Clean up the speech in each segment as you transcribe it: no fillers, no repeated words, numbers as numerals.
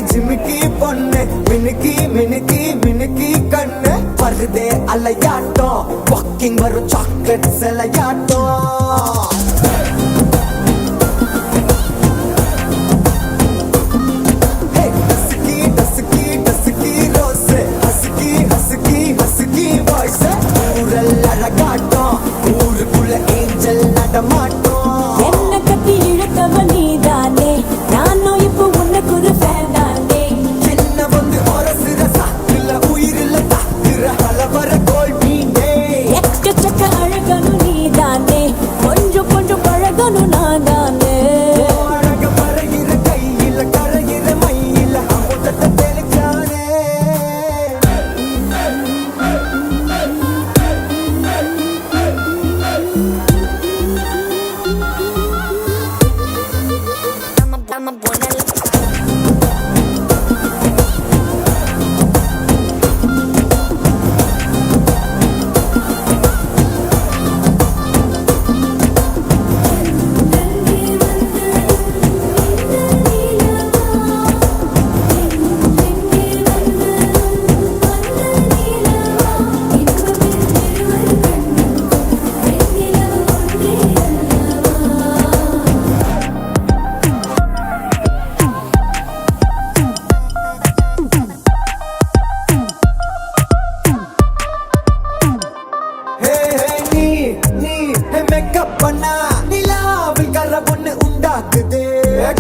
ஜிமிக்கி பொண்ணு மினுக்கி மினுக்கி மினுக்கி கண்ணு வருதே அலையாட்டம் வாக்கிங் வரும் சாக்லேட் சிலையாட்டம்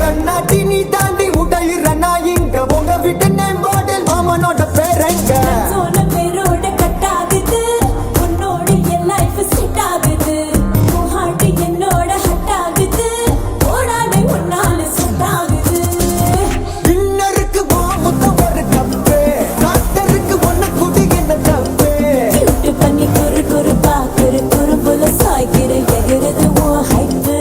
கண்ணாட்டி நீ தாண்டி உடையிற நான் இங்க உங்க வீட்டு நேம் போர்டில் மாமனோட பேரங்க பேரோட கட்டாகுது உன்னோட என் லைஃப் செட் ஆகுது உன் ஹார்ட் என்னோட ஹட் ஆகுது ஓடாதே உன்னால செட் ஆகுது இன்னருக்கு முத்தம் ஒரு கப்பு டாக்டருக்கு ஒன்ன குடி என்ன தப்பு கியூட் பண்ணி குறு குறு பாக்குற குறும்புல சாய்க்கிற எகிறது உன் ஹைப்பு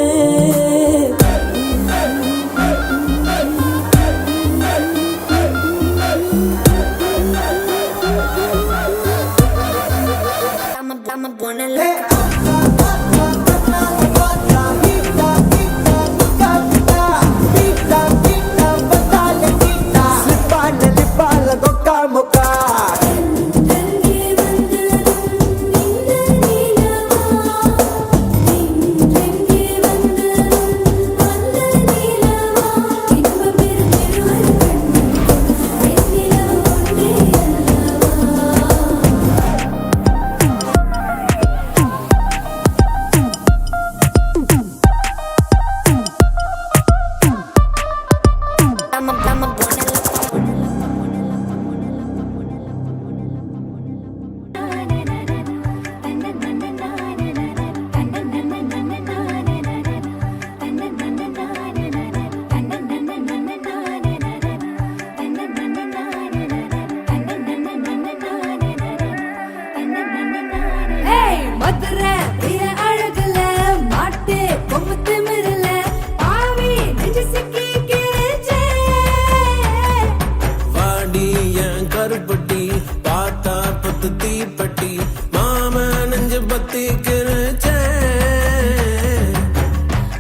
கருப்பட்டி பார்த்தா பத்து தீப்பட்டி மாம நெஞ்சு பத்தி கிருச்ச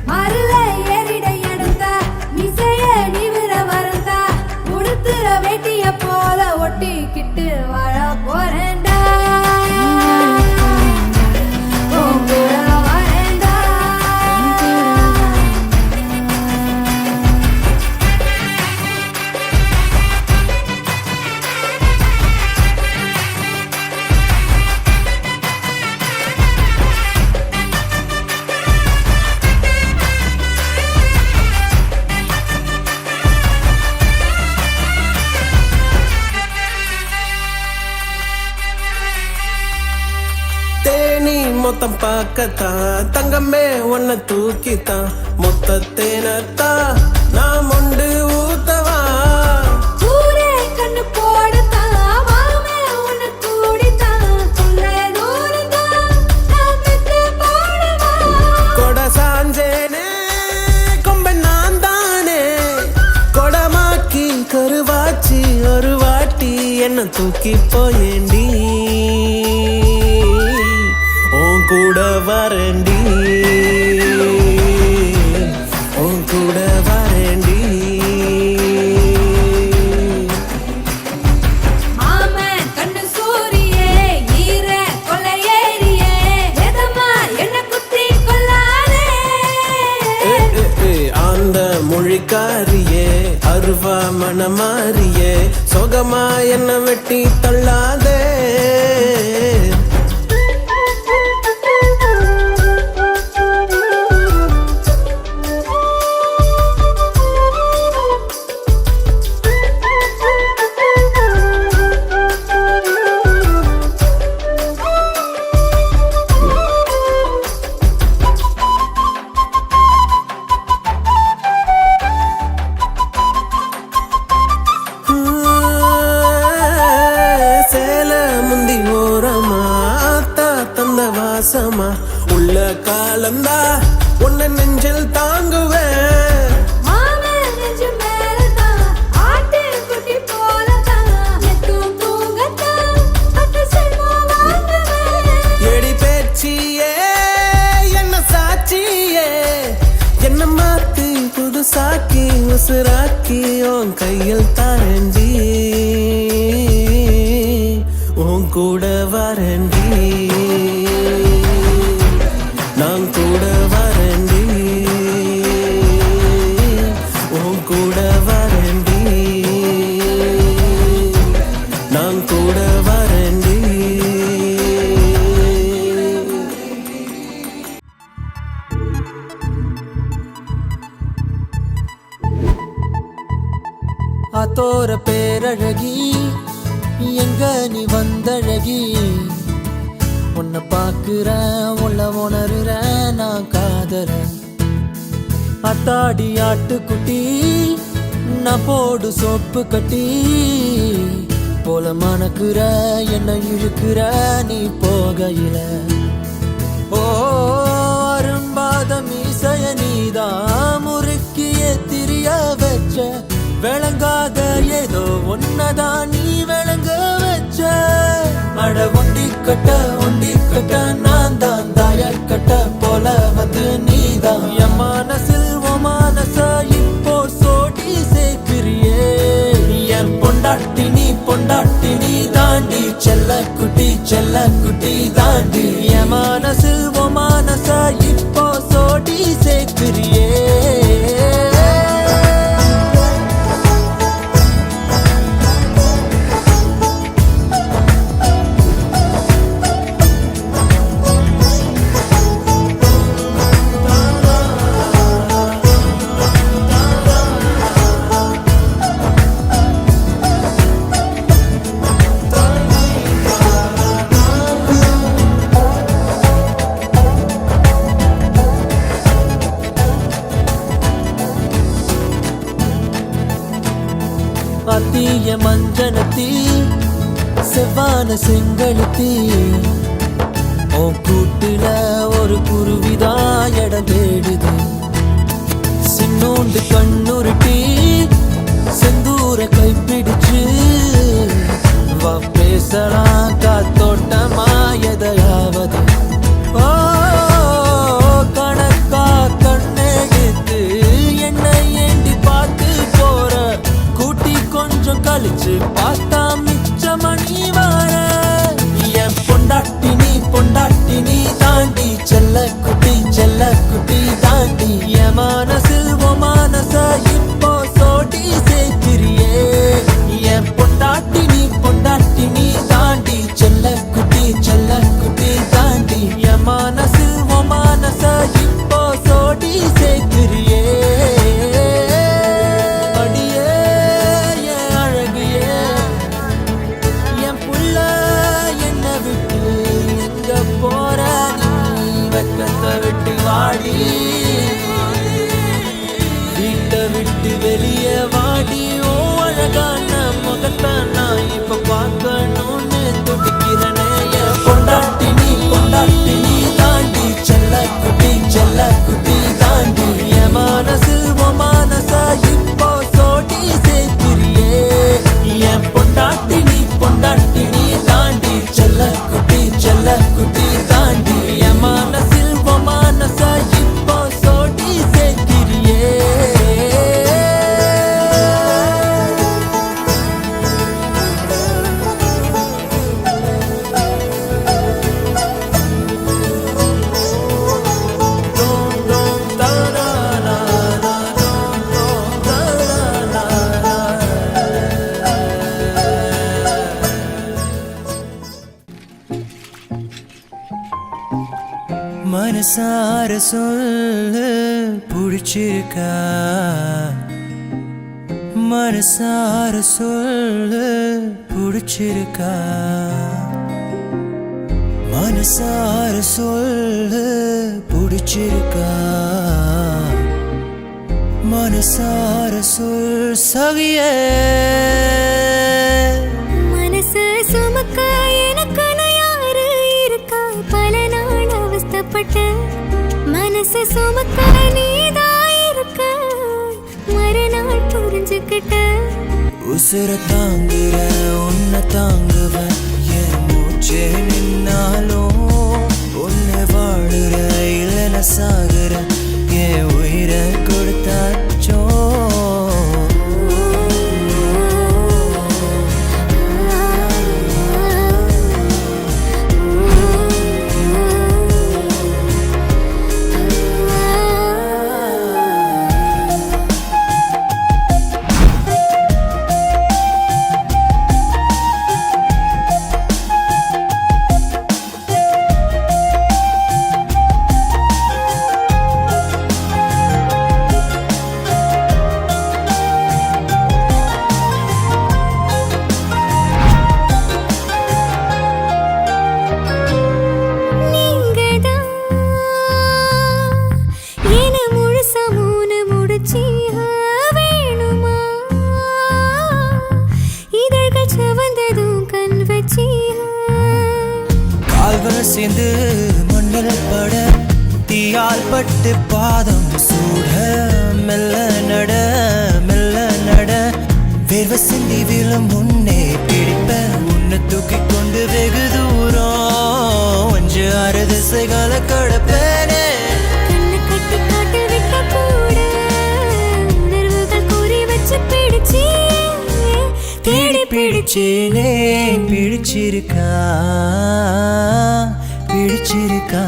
மருள ஏறிட எடுத்தா மிசைய நிவிர வரந்தா உடுத்துற வேட்டிய போல ஒட்டிக்கிட்டு வாழ போறேன்டா மொத்தம் பார்க்கத்தான் தங்கமே ஒன்ன தூக்கித்தான் மொத்த தேனத்தான் நான் மொண்டு ஊத்தவா ஊரே கண்ணு போடுத்தான் மாமே உன்னை கூடித்தான் சொல்ல தூரத்தான் நான் பெத்து போடுவா கொட சாஞ்சேனே கொம்ப நான் தானே கொடமாக்கி கருவாச்சி ஒரு வாட்டி என்ன தூக்கி போயேண்டி கூட வரண்டி உன் கூட வரண்டி வா மனமாரியே சொகமா என்ன வெட்டி தள்ளாதே. சேல முந்தி ஓரமா தந்த வாசமா உள்ள காலந்தா உன்னை நெஞ்சில் தாங்குவேன். மாமன் நெஞ்சு மேலதான் ஆட்டுக்குட்டி போலதான் எத்தும் தூங்கத்தான் பட்டு செல்வம் வாங்குவேன். எடி பேச்சியே என்ன சாட்சியே என்ன மாத்தி புதுசாக்கி உசுராக்கி உன் கையில் தாரண்டி உன் கூட வரண்டி நான் கூட வரண்டி உன் கூட வரண்டி நான் கூட வரண்டி. ஆத்தோர பேரழகி எங்க நீ வந்தழகி உன்னை பாக்குறேன் உள்ள உணர்றேன் நான் காதறேன். அத்தாடி ஆட்டுக்குட்டி நான் போடு சோப்பு கட்டி போல மணக்குற என்ன இழுக்கிற நீ போகையில. ஓ அரும்பாத மீசைய நீதான் முறுக்கிய திரிய வச்ச விளங்காத ஏதோ ஒன்னதான் நீ விளங்க வச்ச. அட ஒண்டி கட்ட நான் தான் தாய கட்ட போல வந்து நீதான் என் மனசில் ஓ மனச இப்போ சோடி சேர்க்கிறியே. என் பொண்டாட்டி நீ தாண்டி செல்ல குட்டி தாண்டி என் மனசில் ஓ மனச இப்போ சோடி சேர்க்கிறியே. அத்திய மஞ்சனத்தி செவ்வான செங்கழுத்தி உன் கூட்டுல ஒரு குருவிதான் இடம் தேடுது. சின்னோண்டு கண்ணுருட்டி செந்தூர கைப்பிடிச்சு வா பேசலாம் காத்தோட்டமா எதையாவது. ஓ கணக்கா கண்ணெடுத்து என்னை ஏண்டி பார்த்து போற கூட்டி கொஞ்சம் கழிச்சு பார்த்தா மிச்ச மணி வார. என் பொண்டாட்டி நீ தாண்டி செல்ல குட்டி தாண்டி என் மனசில் ஓ மனச இப்போ சோடி சேர்க்கிறியே. என் பொண்டாட்டி நீ தாண்டி செல்ல குட்டி தாண்டி என் மனசில் ஓ மனச இப்போ சோடி சேர்க்கிறியே. அடியே என் அழகியே என் புள்ள என்ன விட்டு எங்க போற நீ வெக்கத்த மனசார சொல்லு பிடிச்சிருக்கா மனசார சொல்லு பிடிச்சிருக்கா மனசார சொல்லு பிடிச்சிருக்கா மனசார சொல் சகியே மனசு சுமக்க எனக்கு யாரு இருக்கா பல நாள் அவஸ்தைப்பட்ட மனசு சுமக்க நீதான் இருக்க மறுநாள் புரிஞ்சுக்கிட்ட உசுர தாங்குற உன்னை தாங்குவன் என் மூச்சே நின்னாலும் உன்னை வாழுற இல்லைன சாகுற என் உயிரை கொடுத்தாச்சோ சேர்ந்து மண்ணில் பட தீயால் பட்டு பாதம் சூட மெல்ல நட வேர்வ சிந்தி விழும் முன்னே பிடிப்ப உன்னை தூக்கி கொண்டு வெகு தூரம் 5-6 திசைகளை கடப்பேனே கண்ணு கட்டி காட்டு விட்ட கூட உணர்வுகள் கூறி வச்சு பிடிச்சி தேடி பிடிச்சேனே பிடிச்சிருக்கா பிடிச்சிருக்கா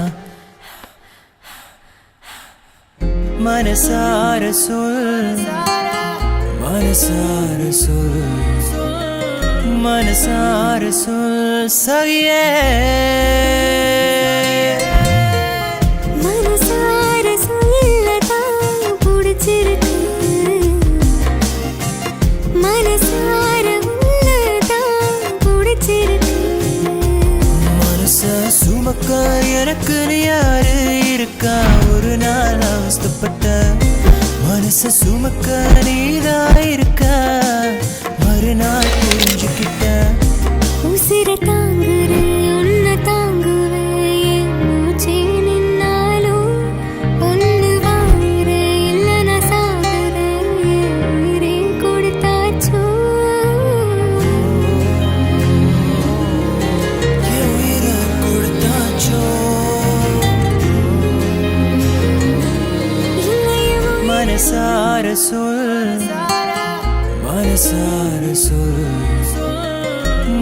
மனசார சொல் மனசார சொல் மனசார சொல் சகியே மனசார சொல்லதான் பிடிச்சிருக்கு மனசார உள்ளதான் பிடிச்சிருக்கு மனச சுமக்க எனக்கு யாரு இருக்கா ஒரு நாள் அவஸ்தைப்பட்ட மனச சுமக்க நீதான் இருக்கா மறுநாள் புரிஞ்சுக்கிட்ட உசிர தாங்குற உன்னை தாங்குவேன் மூச்சே நின்னாலும் ஒன்று வாயிற இல்லை நான் சாகுற உயிரே கொடுத்தாச்சோ என் உயிரை கொடுத்தாச்சோ மனசார சொல் மனசார சொல்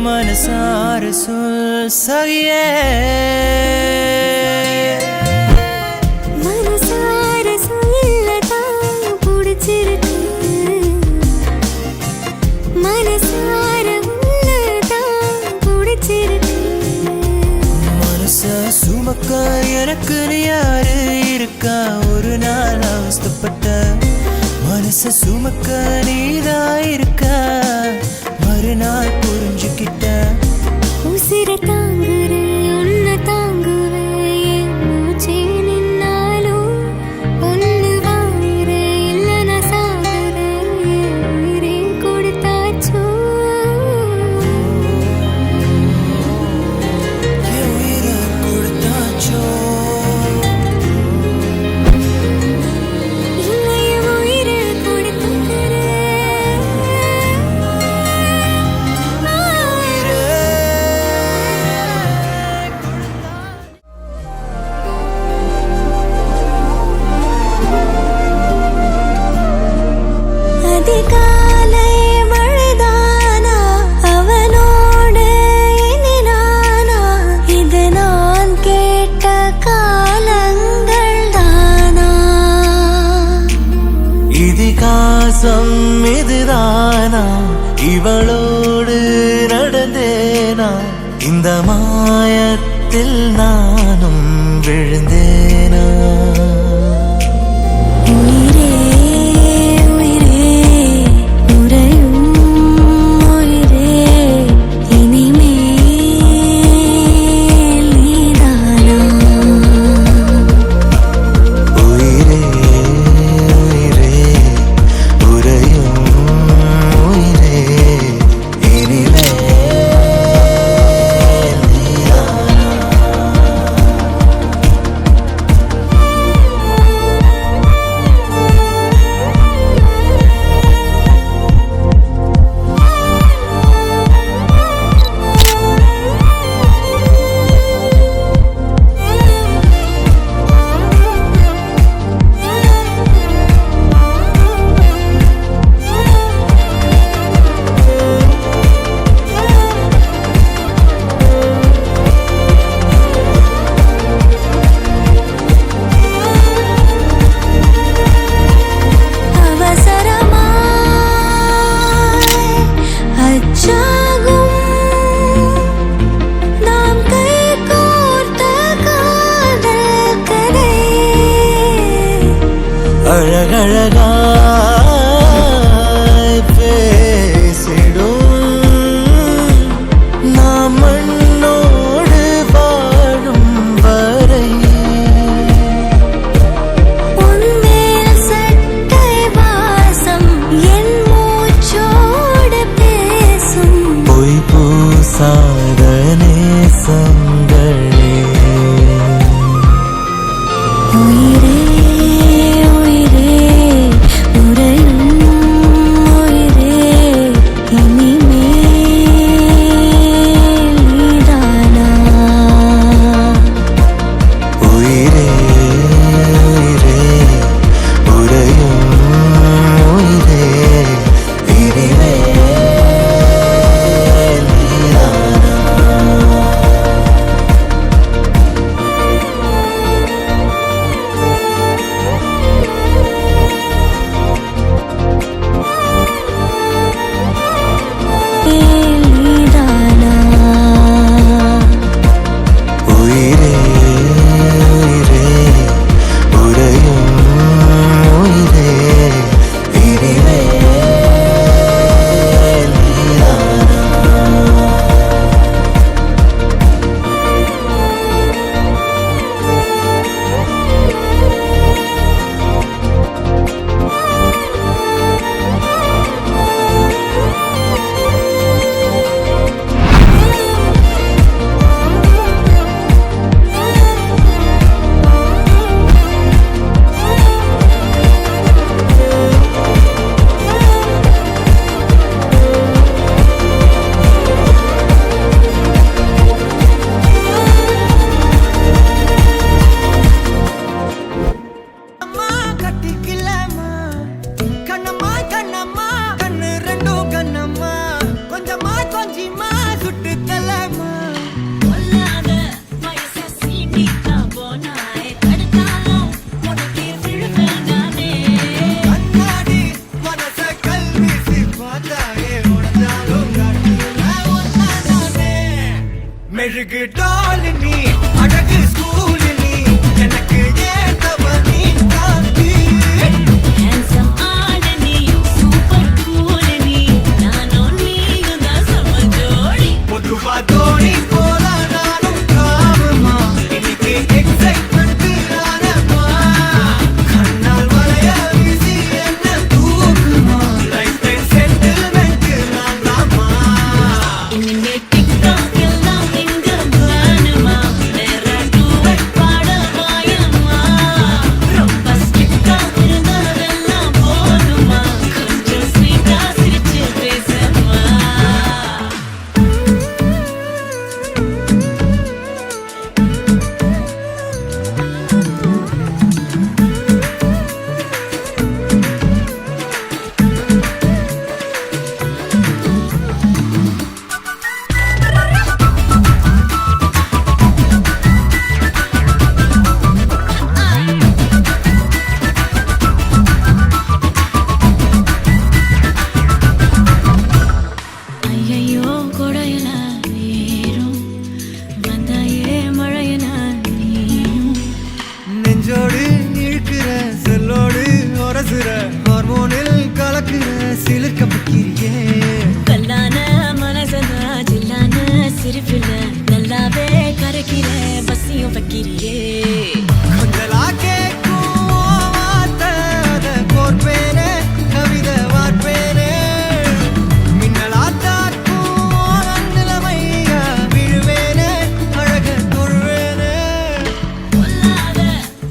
மனசார சொல் சகியே மனசார சொல்லதான் பிடிச்சிருக்கு மனசார உள்ளதான் பிடிச்சிருக்கு மனச சுமக்க எனக்கு யாரு இருக்கா ஒரு நாள் அவஸ்தைப்பட்ட மனச சுமக்க நீதான் இருக்கா மறுநாள் புரிஞ்சுக்கிட்ட உசிர தாங்குற உன்னை தாங்குவேன் மூச்சே நின்னாலும் ஒன்று வாயிற இல்லை நான் சாகுற உயிரே கொடுத்தாச்சோ என் உயிரை கொடுத்தாச்சோ உயிரை கொடுத்துக்கிறேன் அதிகாலை மழைதானா அவனோடு இனி நானா இது நான் கேட்ட காலங்கள் தானா இதிகாசம் இதுதானா இவளோடு நடந்தேனா இந்த மாயத்தில் நானும் விழுந்தேனா மெழுகு டால் நீ அழகு ஸ்கூல் நீ எனக்கு ஏத்தவ நீ காந்தி handsome ஆட நீ சூப்பர் கூல் நீ நானும் நீயும் தான் சம ஜோடி பொதுவா தோணி போல நானும் காமமா இன்னைக்கு எக்ஸைட்மெண்ட் ஆனமா கண்ணால் வளைய வீசி என்ன தூக்குமா லைஃப் டைம் செட்டில்மெண்ட் நான் தாமா இனிமே டிக்டாக் எல்லாம் எங்க வேணுமா வேற டூவெட் பாட வாயம்மா ரொம்ப ஸ்ட்ரிக்டா இருந்ததெல்லாம் போதுமா கொஞ்சம் ஸ்வீட்டா சிரிச்சு பேசம்மா ஐயையோ கொடையல ஏறும் வந்தாயே மழையல நீயும் நெஞ்சோடு இழுக்கிற செல்லோடு உரசுற ஹார்மோனில் கலக்குற சிலிர்க்க பக்கிரியே கல்லான மனசனா ஜில்லான சிரிப்புல நல்லாவே கரைக்கிற பசியும் வைக்கிறியே கொஞ்சலா கேட்கும் வார்த்தை அதை கோர்ப்பேனே கவிதை வார்ப்பேனே மின்னலா தாக்கும் நிலைமையா விழுவேனே அழக தொழுவேனே பொல்லாத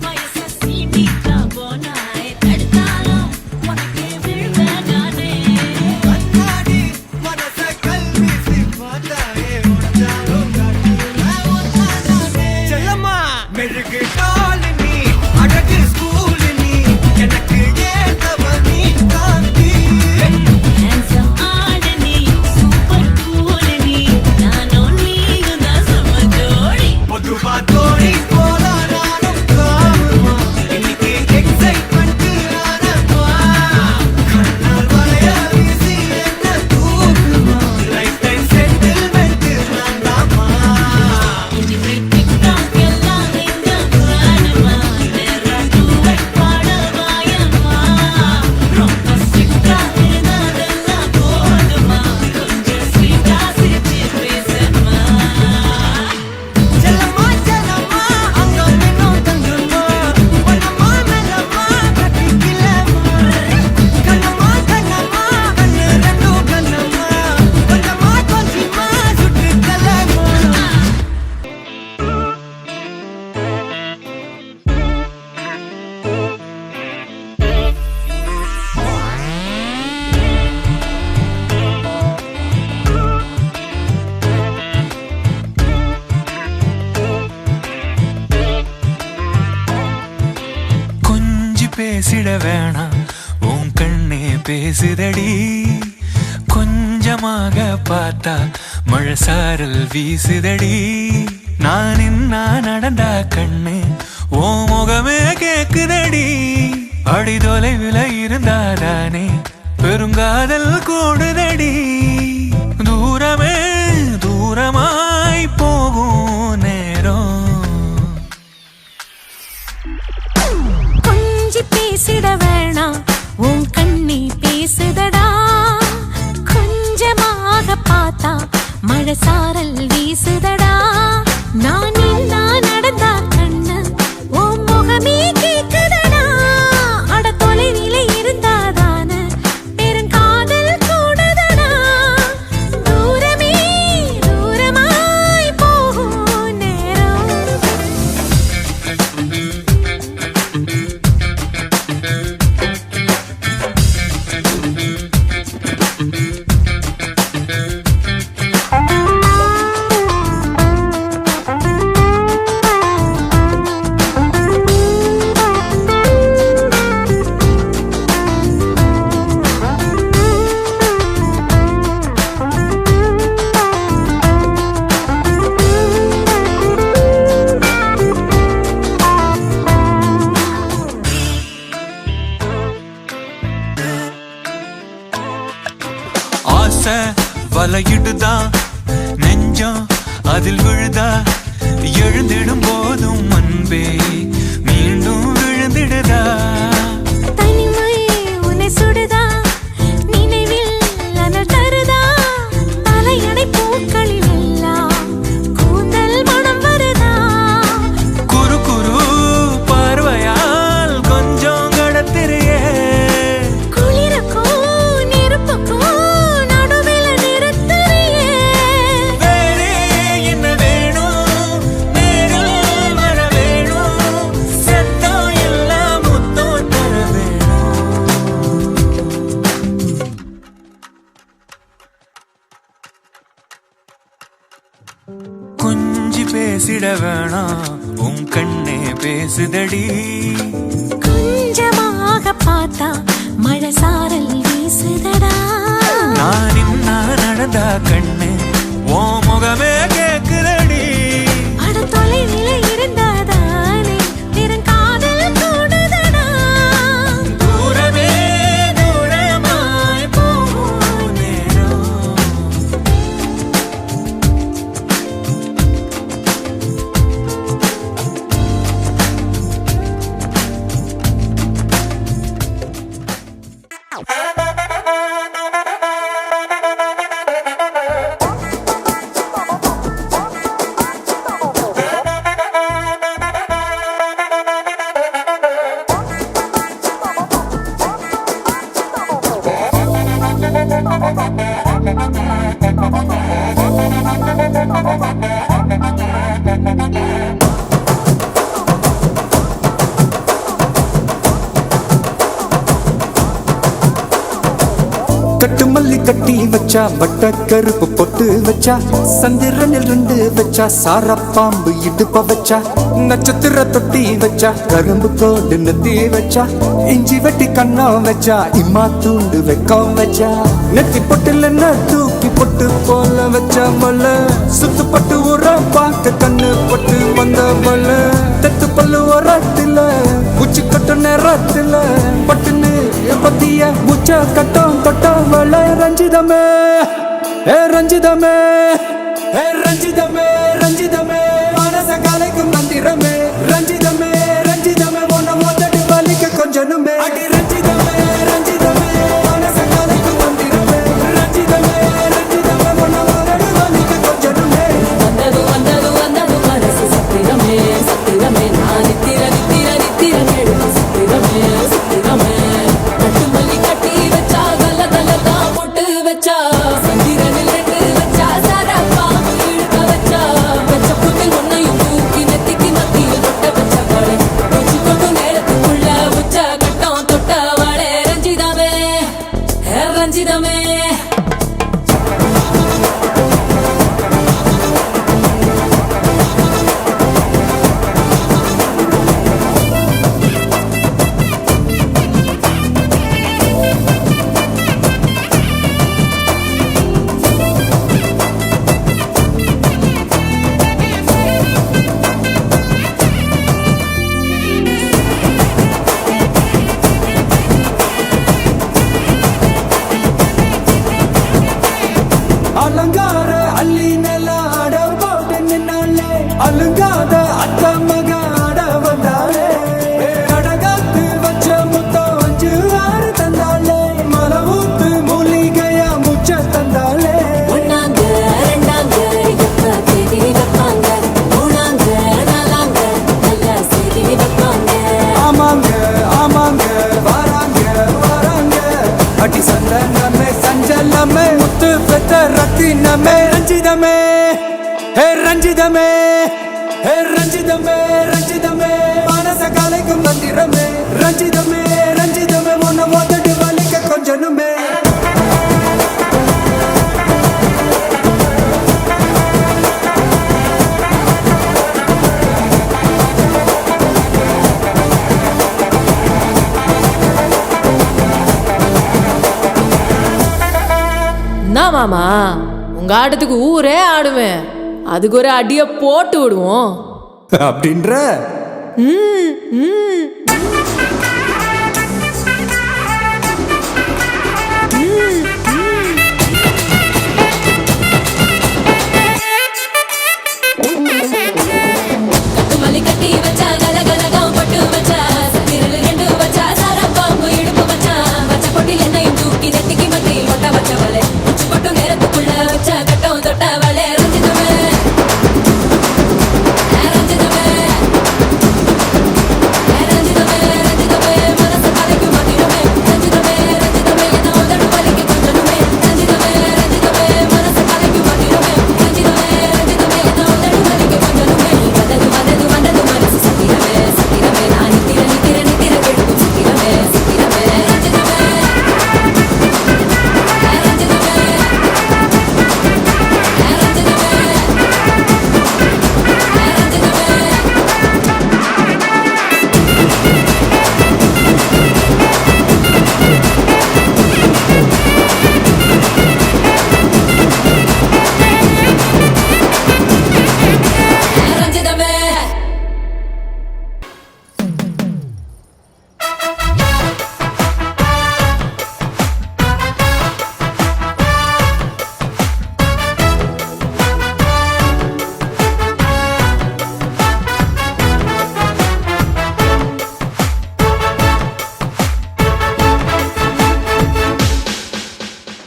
வயச சீண்டிக்கா போனாய் தடுத்தாலும் உனக்கே விழுவேன் நானே கண்ணாடி மனச கல்வீசி பார்த்தாயே உடஞ்சாலும் செல்லம்மா மெழுகு டால் நீ அழகு ஸ்கூல் நீ எனக்கு ஏத்தவ நீ காந்தி handsome ஆட நீ சூப்பர் கூல் நீ நானும் நீயும் தான் சம ஜோடி பொதுவா தோணி போல நானும் காமமா இன்னைக்கு எக்ஸைட்மெண்ட் ஆனமா கண்ணால் வளைய வீசி என்ன தூக்குமா லைஃப் டைம் செட்டில்மெண்ட் நான் தாமா இனிமே டிக்டாக் எல்லாம் எங்க வேணுமா வேற டூவெட் பாட வாயம்மா ரொம்ப ஸ்ட்ரிக்டா இருந்ததெல்லாம் போதுமா கொஞ்சம் ஸ்வீட்டா சிரிச்சு பேசம்மா செல்லம்மா செல்லம்மா அங்க நின்னும் தங்குமா ஒன்னம்மா மெல்லம்மா கட்டிக்கலம்மா கண்ணம்மா கண்ணம்மா கண்ணு ரெண்டும் கண்ணம்மா கொஞ்சமா கொஞ்சமா சுட்டுக்கலம்மா கொஞ்சி பேசிட வேணாம் உன் கண்ணே பேசுதடி கொஞ்சமாக பார்த்தா மழை சாரல் வீசுதடி நான் இன்னா நடந்தா கண்ணு ஓ முகமே கேக்குதடி அடி தொலைவில் இருந்தாதானே பெருங்காதல் கூடுதடி தூரமே தூரமாய் போகும் நேரம் கொஞ்சி பேசிட வேணாம் உன் கண்ணி பேசுதடா கொஞ்சமாக பார்த்தா மழை சாரல் வீசுதடா நான் நின்னா நடந்தா கண்ணு உன் முகமே கேக்குதடா அட தொலைவில இருந்தாதான பெருங்காதல் கூடுதடா தூரமே தூரமாய் போகும் நேரம் வலையிடுதான் நெஞ்சம் அதில் விழுதா எழுந்திடும் போதும் அன்பே மீண்டும் விழுந்திடுதா தனிமை உன்னை சுடுதா நினைவில் அனல் தருதா தலையணை பூக்களில் எல்லாம் கூந்தல் மனம் வருதா குறு குறு பார்வையால் கொஞ்சம் கடத்திரியே குளிருக்கும் நெருப்புக்கும் நடுவில் நிறுத்தறியே வேறே என்ன வேணும் நேரில் வர வேணும் சத்தம் எல்லாம் முத்தம் தர வேணும் கொஞ்சி பேசிட வேணாம் உன் கண்ணே பேசுதடி கொஞ்சமாக பார்த்தா மழை சாரல் வீசுதடா நான் இன்னா நடந்தா கண்ணு ஓ முகமே கேக்குதடி அட தொலைவில இருந்தாதானே பெருங்காதல் கூடுதடா தூரமே தூரமாய் போகும் நேரம் கட்டு மல்லி கட்டி வச்சா வட்ட கருப்பு பொட்டு வச்சா சந்திரனில் 2 வச்சா சார பாம்பு இடுப்ப வச்சா நட்சத்திர தொட்டி வச்சா கரும்பு கோடு நெத்தி வச்சா இஞ்சி வெட்டி கண்ணம் வச்சா இம்மா தூண்டு வெக்கம் வச்சா நெத்தி பொட்டுல தூக்கி பொட்டு போல வச்சா மல்ல சுத்து பட்டு உர பார்க்க கண்ணு பொட்டு வந்த மல்ல தெத்து பல்லு உரத்துல உச்சி கட்ட நேரத்துல பட்டுன்னு பத்திய முச்ச கட்டம் தொட்டவள ரஞ்சிதமே ஏ ரஞ்சிதமே ஏ ரஞ்சிதமே ரஞ்சிதமே மனச கலைக்கும் மந்திரமே ரஞ்சிதமே ரஞ்சிதமே உன்னை மொத்தடி வலிக்க கொஞ்சனுமே அடி ரஞ்சிதமே ரஞ்சிதமே மனச கலைக்கும் மந்திரமே ரஞ்சிதமே ரஞ்சிதமே உன்னை மொத்தடி வலிக்க கொஞ்சனுமே வந்தது வந்தது வந்தது மனசு சத்திரமே சத்திரமே நான் நித்திர நித்திர நித்திர கேடு சத்திரமே சத்திரமே கட்டு மல்லி கட்டி வச்சா கல்ல கல்ல தான் போட்டு வச்சா சந்திரனில் 2 வச்சா சாரா பாம்பு இழுக்க வச்சா வச்ச புட்டில் ஒன்னையும் தூக்கி நெத்திக்கு மத்தியில் தொட்ட வச்ச வாழை உச்சி கொண்டு நேரத்துக்குள்ள உச்ச கட்டம் தொட்ட வாழை ரஞ்சிதமே ரஞ்சிதமே அலங்கார அள்ளி நில ஆட போட்டு நின்னாலே அலுங்காத அத்த மக ஆட வந்தாலே கடகாத்து வச்ச முத்தம் 5 6 தந்தாலே மலை ஊத்து மூலிகையா முச்ச தந்தாலே ஒன்னாங்க ரெண்டாங்க எப்ப தேதி வைப்பாங்க மூணாங்க நாலாங்க நல்ல செய்தி வைப்பாங்க ஆமாங்க ஆமாங்க வராங்க வராங்க அடி சந்தனமே சஞ்சலமே முத்து பெத்த ரத்தினமே ரஞ்சிதமே ஹே ரஞ்சிதமே ஹே ரஞ்சிதமே ரஞ்சிதமே மனச கலைக்கும் மந்திரமே ரஞ்சிதமே ரஞ்சிதமே உன்னை மொத்தடி வலிக்க கொஞ்சனுமே என்ன மாமா உங்க ஆட்டத்துக்கு ஊரே ஆடுமே அதுக்கு ஒரு அடிய போட்டு விடுவோம் அப்படின்ற ம் ம் உச்சகட்டம் தொட்டவளே ரஞ்சிதமே ரஞ்சிதமே ரஞ்சிதமே ரஞ்சிதமே மனசு கலைக்கு மதிரமே ரஞ்சிதமே ரஞ்சிதமே என்ன உதடு வலிக்கு கொஞ்சமே ரஞ்சிதமே ரஞ்சிதமே மனசு கலைக்கு மதிரமே ரஞ்சிதமே ரஞ்சிதமே என்ன உதடு வலிக்கு கொஞ்சமே வந்தது வந்தது வந்தது மனசு சத்திரமே சத்திரமே நான் நித்திர நித்திர நித்திர கெடுக்கும் சத்திரமே சத்திரமே ரஞ்சிதமே ரஞ்சிதமே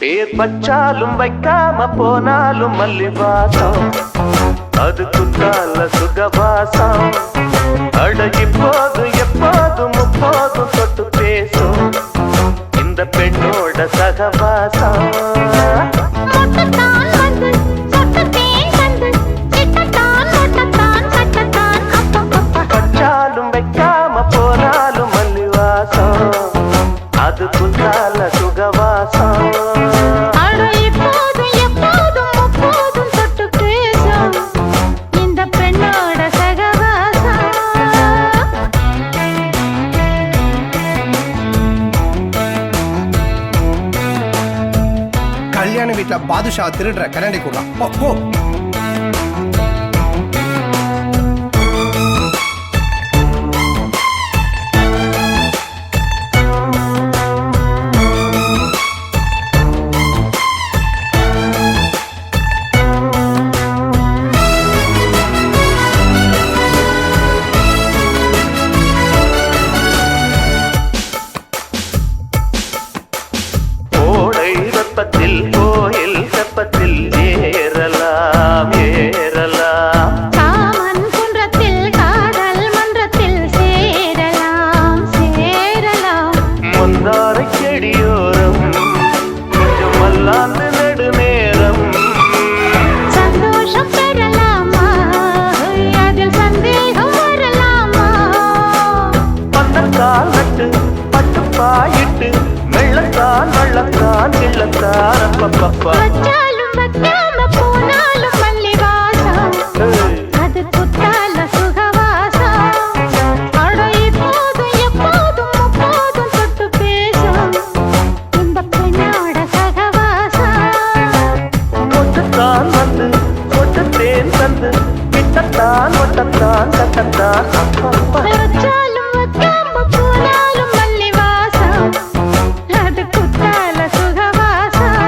பேர் பச்சாலும் வைக்காம போனாலும் மல்லிவாசம் அது குத்தால சுகவாசம் அட இப்போதும் எப்போதும் முப்போதும் தொட்டு பேசும் இந்த பெண்ணோட சகவாசம் மொட்டத்தான் வந்து சொட்டத்தேன் தந்து சிட்டத்தான் மொட்டத்தான் சட்டத்தான் அப்பப்பப்பா பச்சாலும் வைக்காம போனாலும் மல்லிவாசம் அது குத்தால சுகவாசம் அட இப்போதும் எப்போதும் முப்போதும் தொட்டு பேசும் இந்த பெண்ணோட சகவாசம் கல்யாண வீட்டுல பாதுஷா திருடுற கண்ணாடி கூட போ ஓடை வெப்பத்தில் கோயில் வெப்பத்தில் ஏறலாம் ஏறலாம் காமன் குன்றத்தில் காதல் மன்றத்தில் சேரலாம் சேரலாம் மந்தாரை செடியோரம் கொஞ்சம் மல்லாந்து நெடுநேரம் சந்தோஷம் பெறலாமா அதில் சந்தேகம் வரலாமா பந்தக்கால் நட்டு பட்டு பாயிட்டு மெள்ளத்தான் வள்ளத்தான் கிள்ளத்தான் அப்பப்பப்பா வச்சாலும் வைக்காம போனாலும் மல்லிவாசம் அது குத்தால சுகவாசம் அட இப்போதும் எப்போதும் முப்போதும் தொட்டு பேசும் இந்த பெண்ணோட சகவாசம் மொட்டத்தான் வந்து மொட்டத்தேன் தந்து கிட்டத்தான் ஒட்டத்தான் கட்டத்தான் அப்பப்பா வச்சாலும் வைக்காம போனாலும் மல்லிவாசம் அது குத்தால சுகவாசம்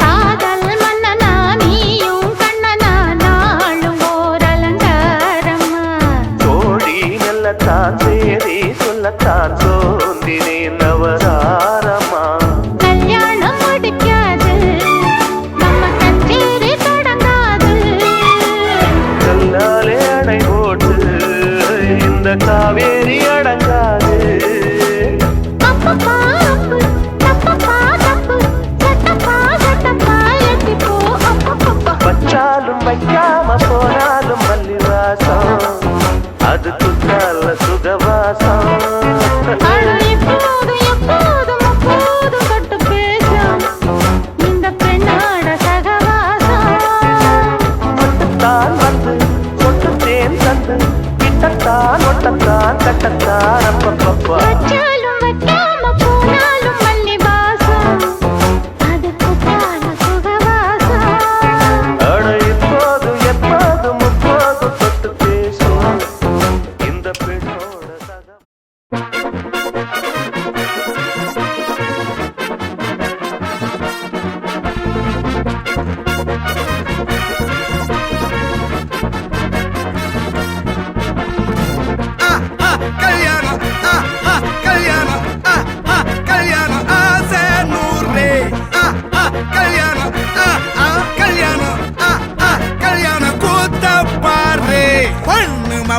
காதல் மன்னனா நீயும் கண்ணனா நாளும் ஓர் அலங்காரமா தோழி நல்லத்தான் சேரி சொல்லத்தான் சோந்தினேன் நவதாரமா கல்யாணம் முடிக்காது நம்ம கச்சேரி தொடங்காது கல்லாலே அணை போட்டு இந்த காவேரி அடங்காது அப்பப்பா அப்பு தப்பப்பா தப்பு சட்டப்பா சட்டப்பா எட்டிப்போ அப்பப்பப்பா வச்சாலும் வைக்காம போனாலும் மல்லிவாசம் அது குத்தால சுகவாசம் அட இப்போதும் எப்போதும் அப்போதும் தொட்டு பேசும் இந்த பெண்ணோட சகவாசம் மொட்டத்தான் வந்து மொட்டத்தேன் தந்து கிட்டத்தான் ஒட்டத்தான் கட்டத்தான் அப்பப்பப்பா வச்சாலும் வைக்காம போனாலும் மல்லிவாசம் அது குத்தால சுகவாசம் அட இப்போது எப்போது முப்போது தொட்டு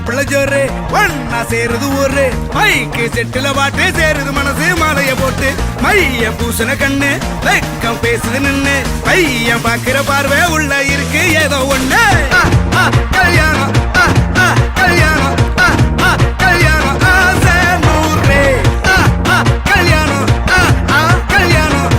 மாப்பிள்ள ஜோரு ஒன்னா சேருது ஊரு மைக்கு செட்டுல பாட்டு சேருது மனசு மாலைய போட்டு மைய பூசண கண்ணு வெக்கம் பேசுது நின்னு பையன் பாக்குற பார்வை உள்ள இருக்கு ஏதோ ஒண்ணு கல்யாணம் கல்யாணம் கல்யாணம் ஆசை நூறு கல்யாணம் கல்யாணம்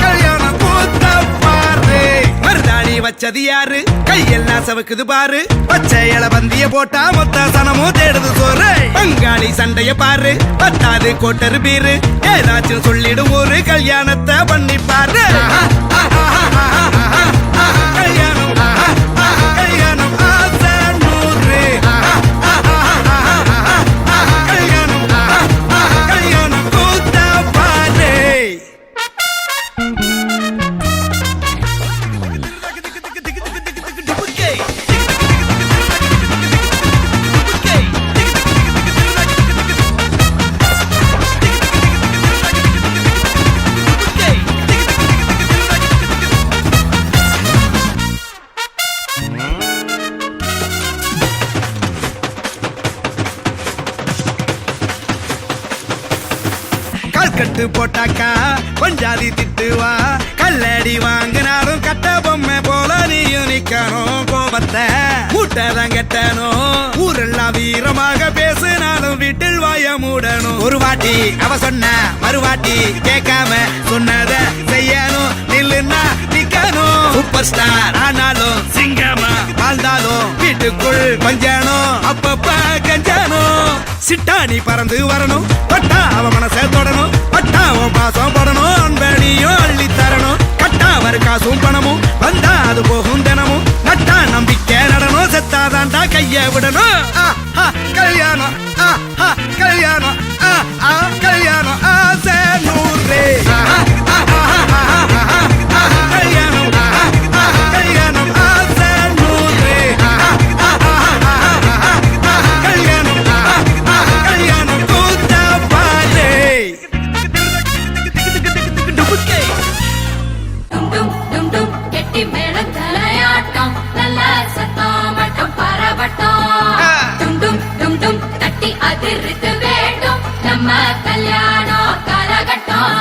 கல்யாணம் பூத்த பாரு மருதாணி வச்சது யாரு கையெல்லாம் சவுக்குது பாரு பச்சை இல பந்திய போட்டா மொத்த சனமும் தேடுது சோறு பங்காளி சண்டைய பாரு பத்தாது கோட்டரு பீரு ஏதாச்சும் சொல்லிடும் ஒரு கல்யாணத்தை பண்ணி பாரு கல்யாணம் கல்யாணம் ஆசை நூறு கல்யாணம் கல்யாணம் கூத்த பாரு கட்டு போட்டாக்கா கொஞ்சாதி திட்டுவா கல்லடி வாங்கினாலும் கட்ட பொம்மை போல நீயும் நிக்கணும் கோபத்தை மூட்டதான் கட்டணும் ஊரெல்லாம் வீரமாக பேசினாலும் வீட்டில் வாய மூடணும் ஒரு வாட்டி அவ சொன்ன மறுவாட்டி கேட்காம சொன்னத செய்யணும் நில்லுன்னா நிக்கணும் சூப்பர் ஸ்டார் ஆனாலும் சிங்கமா வாழ்ந்தாலும் வீட்டுக்குள் கொஞ்சணும் அப்பப்ப கஞ்சணும் சிட்டாணி பறந்து வரணும் பட்டா அவ மனசை தொடணும் பட்டாவும் பாசம் படணும் அன்பனியும் அள்ளி தரணும் கட்டா வரு காசும் பணமும் வந்தா அது போகும் தினமும் நட்டா நம்பிக்கை நடணும் செத்தாதான்டா கைய விடணும் கல்யாணம் கல்யாணம் கல்யாணம் ஆசை நூறு கல்யாணம் கல்யாணம் ஆசை நூறு கல்யாணம் கல்யாணம் கூத்த பாரு டும் டும் கெட்டி மேளம் தலையாட்டம் நல்ல சத்தம் மட்டும் பரவட்டம் டும் டும் தட்டி அதிர்த்து வேண்டும் நம்ம கல்யாணம் காலகட்டம்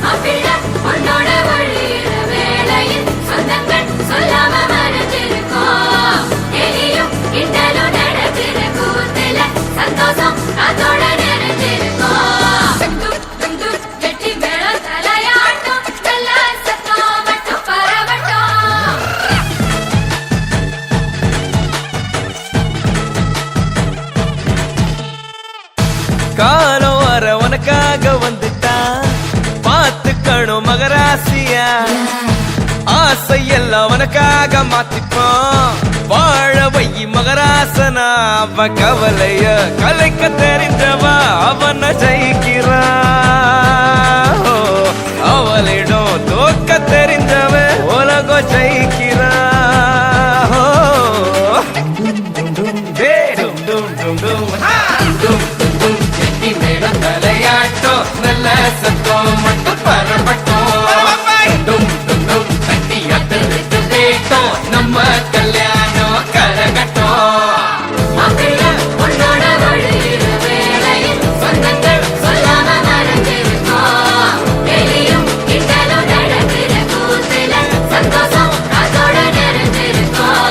மாப்பிள்ளை உன்னோட வழியிற வேளையில் சொந்தங்கள் சொல்லாம மறைஞ்சிருக்கோம் எலியும் கிண்டலும் நடக்கிற கூத்துல சந்தோஷம் அதோட நிறைஞ்சிருக்கோம் டும் டும் கெட்டி மேளம் தலையாட்டம் நல்ல சத்தம் மட்டும் பரவட்டம் காலம் வர உனக்காக வந்துட்டான் பார்த்துக்கணும் மகராசியா ஆசையெல்லாம் உனக்காக மாத்திப்போம் வாழ வை மகராசனா அவன் கவலைய கலைக்க தெரிஞ்சவா அவனை ஜெயிக்கிறா அவளிடம் தோக்க தெரிஞ்சவன் உலகம் ஜெயிக்கிறா தலையாட்டம் நல்ல சத்தம் மட்டும் பரவட்டும் தட்டி அதிர்த்து வேட்டம் நம்ம கல்யாணம் கரகட்டம் மாப்பிள்ளை உன்னோட வழியிற வேளையில் சொந்தங்கள் சொல்லாம மறைஞ்சிருக்கோம் எலியும் கிண்டலும் நடக்கிற கூத்துல சந்தோஷம் அதோட நிறைஞ்சிருக்கோம்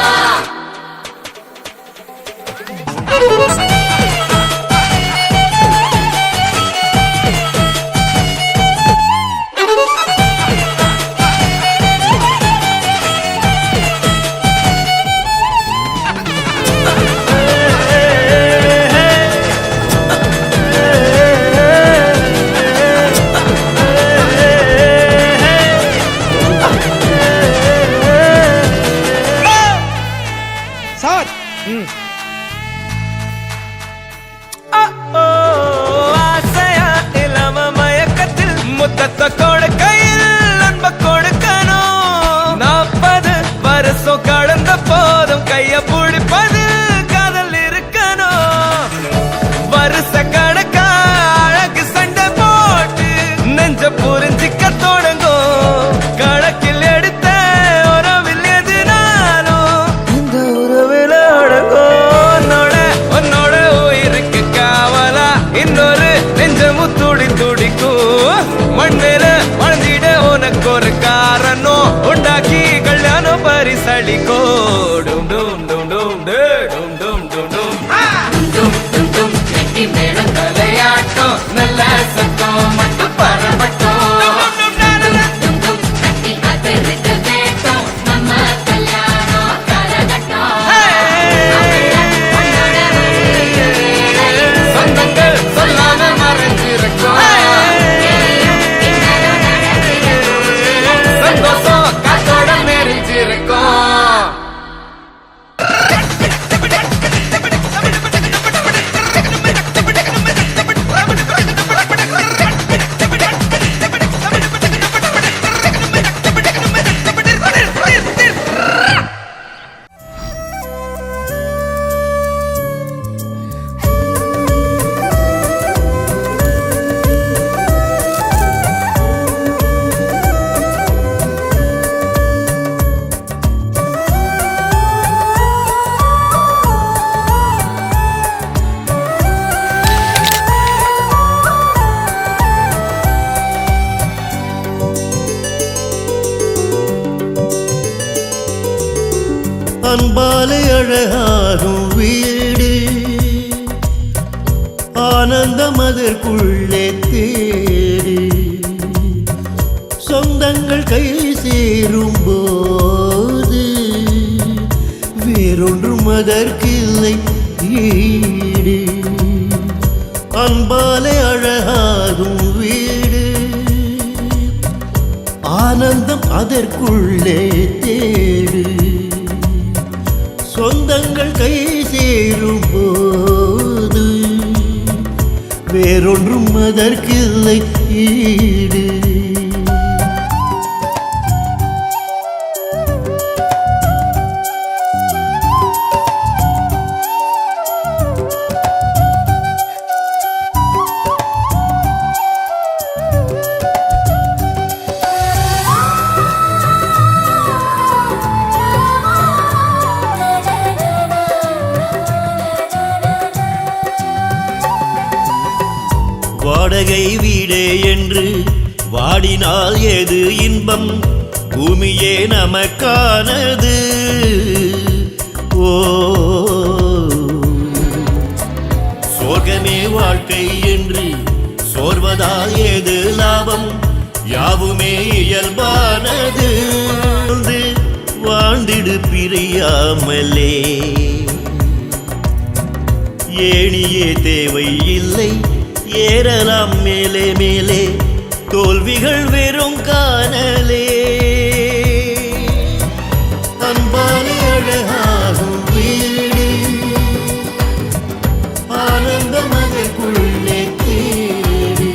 சார் ஆசையா இல்லாம மயக்கத்தில் முத்தத்தை கொடுக்கையில் அன்ப கொடுக்கணும் 40 வருஷம் கடந்த போதும் கைய பிடிப்பது காதல் இருக்கணும் வருஷ கணக்கா அழகு சண்டை போட்டு நெஞ்ச புரிஞ்சிக்க தொடங்கும் கணக்கில் எடுத்த உறவில் எதுனாலும் இந்த உறவில் அடங்கும் களிக்கோ டும் டும் டும் டும் டே டும் டும் டும் டும் டும் டும் டும் கெட்டி மேளம் தலையாட்டம் நல்ல சத்தம் மட்டும் பரமட்டம் டும் டும் கட்டி அதிர்ந்து வேட்டம் நம்ம கல்யாணம் காலகட்டம் சொந்தங்கள் சொல்லாம மறைஞ்சிருக்கோம் சந்தோஷம் காத்தோட மெரிஞ்சிருக்கோம் அன்பாலே அழகாகும் வீடு ஆனந்தம் அதற்குள்ளே தேடு சொந்தங்கள் கை சேரும் போது வேறொன்றும் அதற்கில்லை ஈடு அன்பாலே அழகாகும் வீடு ஆனந்தம் அதற்குள்ளே தேடு சொந்தங்கள் கை சேரும் போது வேறொன்றும் அதற்கில்லை ஈடு வாடகை வீடே என்று வாடினால் எது இன்பம் பூமியே நமக்கானது ஓ சோகமே வாழ்க்கை என்று சோர்வதால் ஏது லாபம் யாவுமே இயல்பானது வாழ்ந்திடு பிரியாமலே ஏணியே தேவை இல்லை ஏறலாம் மேலே மேலே தோல்விகள் வெறும் காணலே அன்பாலே அழகாகும் வீடு ஆனந்தம் அதற்குள்ளே தேடு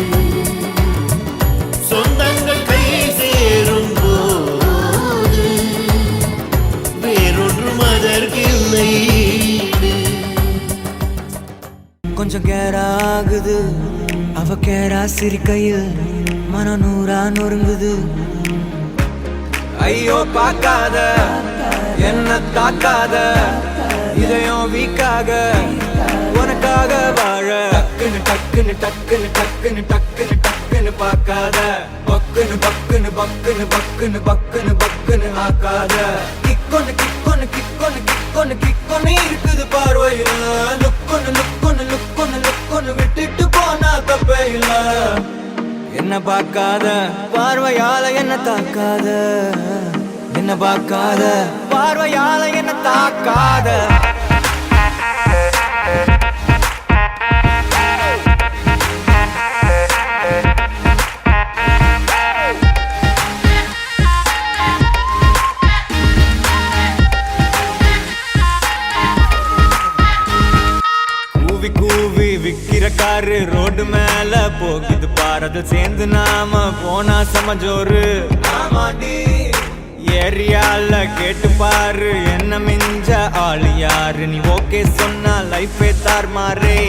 சொந்தங்கள் கை சேரும் போது வேறொன்றும் அதற்கில்லை கொஞ்சம் கேராகுது அவ கேரா சிரிக்கையில் மனம் நூறா நொறுங்குது ஐயோ பார்க்காத என்ன தாக்காத இதயம் வீக்காக உனக்காக வாழ டக்குன்னு டக்குன்னு டக்குன்னு டக்குன்னு டக்குன்னு டக்குன்னு பார்க்காத பக்குன்னு பக்குன்னு பக்குன்னு பக்குன்னு பக்குன்னு பக்குன்னு ஆக்காத கிக்கொன்னு கிக்கொன்னு கிக்கொன்னு கிக்கொன்னு கிக்கொன்னு இருக்குது பார்வையில லுக்கொன்னு லுக்கொன்னு லுக்கொன்னு லுக்கொன்னு விட்டுட்டு போனா தப்பே இல்ல என்ன பார்க்காத பார்வையால என்ன தாக்காத என்ன பார்க்காத பார்வையால என்ன தாக்காத விக்கிற காரு ரோடு மேல போகுது பாரத சேர்ந்து நாம போனா சமஜோரு ஏரியால கேட்டு பாரு என்ன மிஞ்ச ஆளு யாரு நீ ஓகே சொன்னா லைஃபே தார் மாறே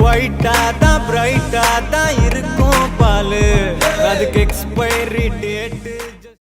ஒயிட்டா தான் பிரைட்டா தான் இருக்கும் பாலு அதுக்கு எக்ஸ்பைரி டேட்டு